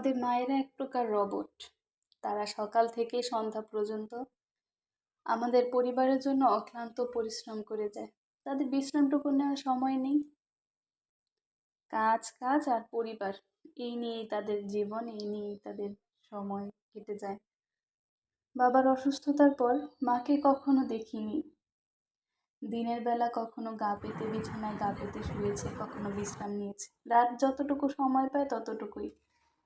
আমাদের মায়েরা এক প্রকার রোবট। তারা সকাল থেকে সন্ধ্যা পর্যন্ত আমাদের পরিবারের জন্য অক্লান্ত পরিশ্রম করে যায়। তাদের বিশ্রামটুকু নেওয়ার সময় নেই। কাজ কাজ আর পরিবার, এই নিয়েই তাদের জীবন, এই নিয়েই তাদের সময় কেটে যায়। বাবার অসুস্থতার পর মাকে কখনো দেখিনি। দিনের বেলা কখনো গা পেতে বিছানায় গা পেতে শুয়েছে, কখনো বিশ্রাম নিয়েছে। রাত যতটুকু সময় পায় ততটুকুই।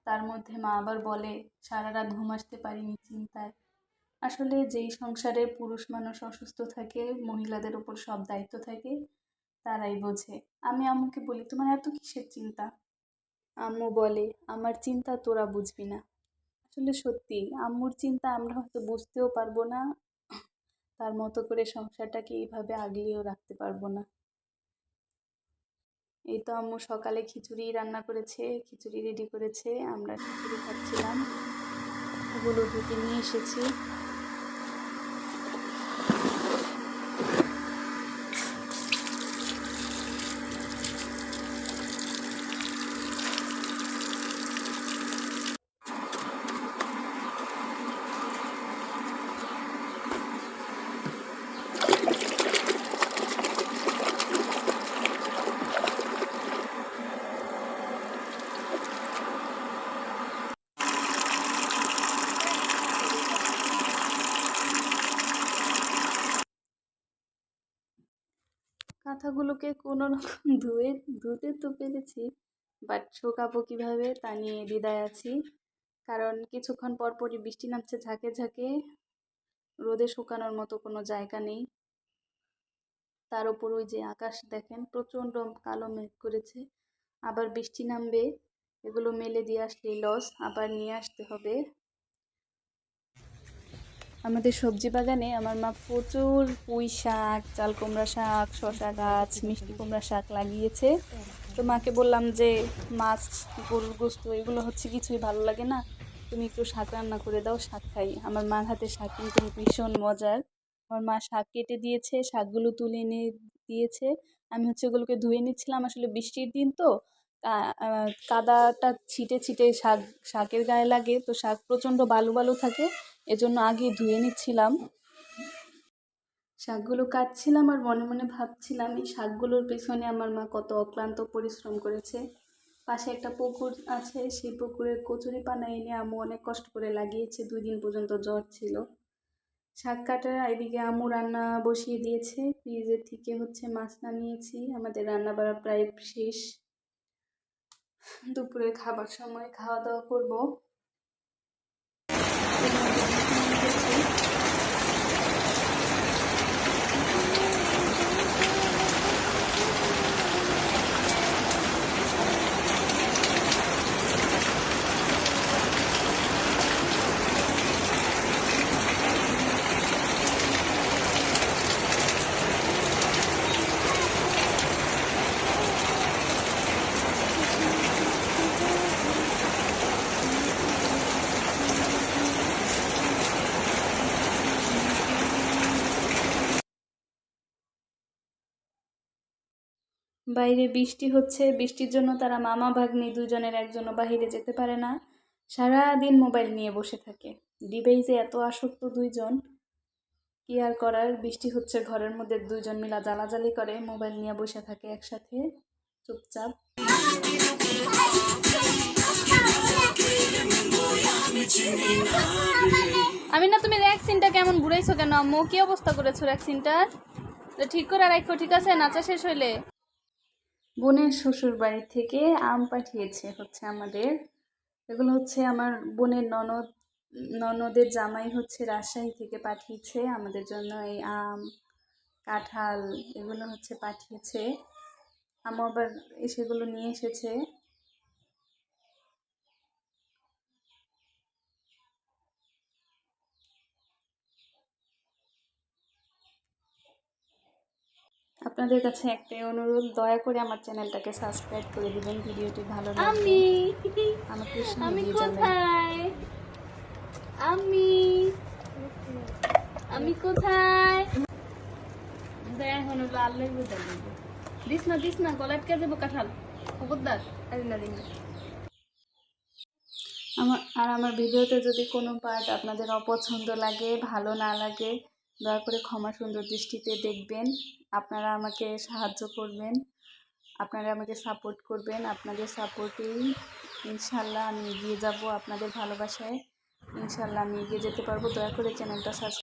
তার মধ্যে মা আবার বলে সারা রাত ঘুম আসতে পারিনি চিন্তায়। আসলে যেই সংসারে পুরুষ মানুষ অসুস্থ থাকে, মহিলাদের উপর সব দায়িত্ব থাকে, তারাই বোঝে। আমি আম্মুকে বলি তোমার এত কিসের চিন্তা? আম্মু বলে আমার চিন্তা তোরা বুঝবি না। আসলে সত্যি আম্মুর চিন্তা আমরা হয়তো বুঝতেও পারবো না, তার মতো করে সংসারটাকে এইভাবে আগলিয়েও রাখতে পারবো না। এই তো আম্মু সকালে খিচুড়ি রান্না করেছে, খিচুড়ি রেডি করেছে, আমরা খিচুড়ি খাচ্ছিলাম। ওগুলো ধুতে নিয়ে এসেছি। কাঁথাগুলোকে কোনো রকম ধুতে তো পেরেছি, বাট শুকাবো কিভাবে তা নিয়ে দ্বিধায় আছি। কারণ কিছুক্ষণ পর পরই বৃষ্টি নামছে ঝাঁকে ঝাঁকে, রোদে শুকানোর মতো কোনো জায়গা নেই। তার উপর ওই যে আকাশ দেখেন প্রচণ্ড কালো মেঘ করেছে, আবার বৃষ্টি নামবে। এগুলো মেলে দিয়ে আসলেই লস, আবার নিয়ে আসতে হবে। আমাদের সবজি বাগানে আমার মা প্রচুর পুঁই শাক, চাল কুমড়া শাক, শশা গাছ, মিষ্টি কুমড়া শাক লাগিয়েছে। তো মাকে বললাম যে মাছ, গরুর গোস্ত এগুলো হচ্ছে কিছুই ভালো লাগে না, তুমি একটু শাক রান্না করে দাও, শাক খাই। আমার মার হাতে শাক কিন্তু ভীষণ মজার। আমার মা শাক কেটে দিয়েছে, শাকগুলো তুলে এনে দিয়েছে। আমি হচ্ছে ওগুলোকে ধুয়ে নিচ্ছিলাম। আসলে বৃষ্টির দিন তো কাদাটা ছিটে ছিটে শাকের গায়ে লাগে, তো শাক প্রচণ্ড বালু বালু থাকে, এজন্য আগে ধুয়ে নিচ্ছিলাম। শাকগুলো কাটছিলাম আর মনে মনে ভাবছিলাম এই শাকগুলোর পেছনে আমার মা কত অক্লান্ত পরিশ্রম করেছে। পাশে একটা পুকুর আছে, সেই পুকুরের কচুরিপানা এনে আম্মু অনেক কষ্ট করে লাগিয়েছে, 2 দিন পর্যন্ত জ্বর ছিল। শাক কাটার এদিকে আম্মু রান্না বসিয়ে দিয়েছে, ফ্রিজের থেকে হচ্ছে মাছ নামিয়েছি। আমাদের রান্না বাড়া প্রায় শেষ। দুপুরের খাবার সময় খাওয়া দাওয়া করবো। বাইরে বৃষ্টি হচ্ছে, বৃষ্টির জন্য তারা মামা ভাগ্নি দুজনের একজনও বাইরে যেতে পারে না, সারাদিন মোবাইল নিয়ে বসে থাকে। ডিভাইসে এত আসক্ত দুইজন, কি আর করার। বৃষ্টি হচ্ছে, ঘরের মধ্যে দুইজন মিলা জ্বালাজালি করে, মোবাইল নিয়ে বসে থাকে একসাথে চুপচাপ। আমি না, তুমি র্যাক্সিনটা কেমন ঘুরাইছো কেন আম্মু? কি অবস্থা করেছো র্যাক্সিনটার? ঠিক করে রাখো, ঠিক আছে? নাচা শেষ হইলে। বোনের শ্বশুর বাড়ি থেকে আম পাঠিয়েছে হচ্ছে আমাদের। এগুলো হচ্ছে আমার বোনের ননদের জামাই হচ্ছে রাজশাহী থেকে পাঠিয়েছে আমাদের জন্য। এই আম, কাঁঠাল এগুলো হচ্ছে পাঠিয়েছে। আম্মু আবার সেগুলো নিয়ে এসেছে। আপনাদের কাছে একটাই অনুরোধ, দয়া করে আমার চ্যানেলটাকে সাবস্ক্রাইব করে দিবেন। ভিডিওটি ভালো লাগলে আমাকে আমি এগিয়ে যাবেন। কোথায়? আমি কোথায়? এখন হলো আল্লাহ দিস না গলায় কে যাবো কাঁঠাল খবরদার। আরে না দিন। আমার ভিডিওতে যদি কোনো পার্ট আপনাদের অপছন্দ লাগে, ভালো না লাগে, দয়া করে ক্ষমা সুন্দর দৃষ্টিতে দেখবেন। আপনারা আমাকে সাহায্য করবেন, আপনারা আমাকে সাপোর্ট করবেন। আপনাদের সাপোর্টেই ইনশাল্লাহ আমি এগিয়ে যাব, আপনাদের ভালোবাসায় ইনশাল্লাহ আমি এগিয়ে যেতে পারবো। দয়া করে চ্যানেলটা সাবস্ক্রাইব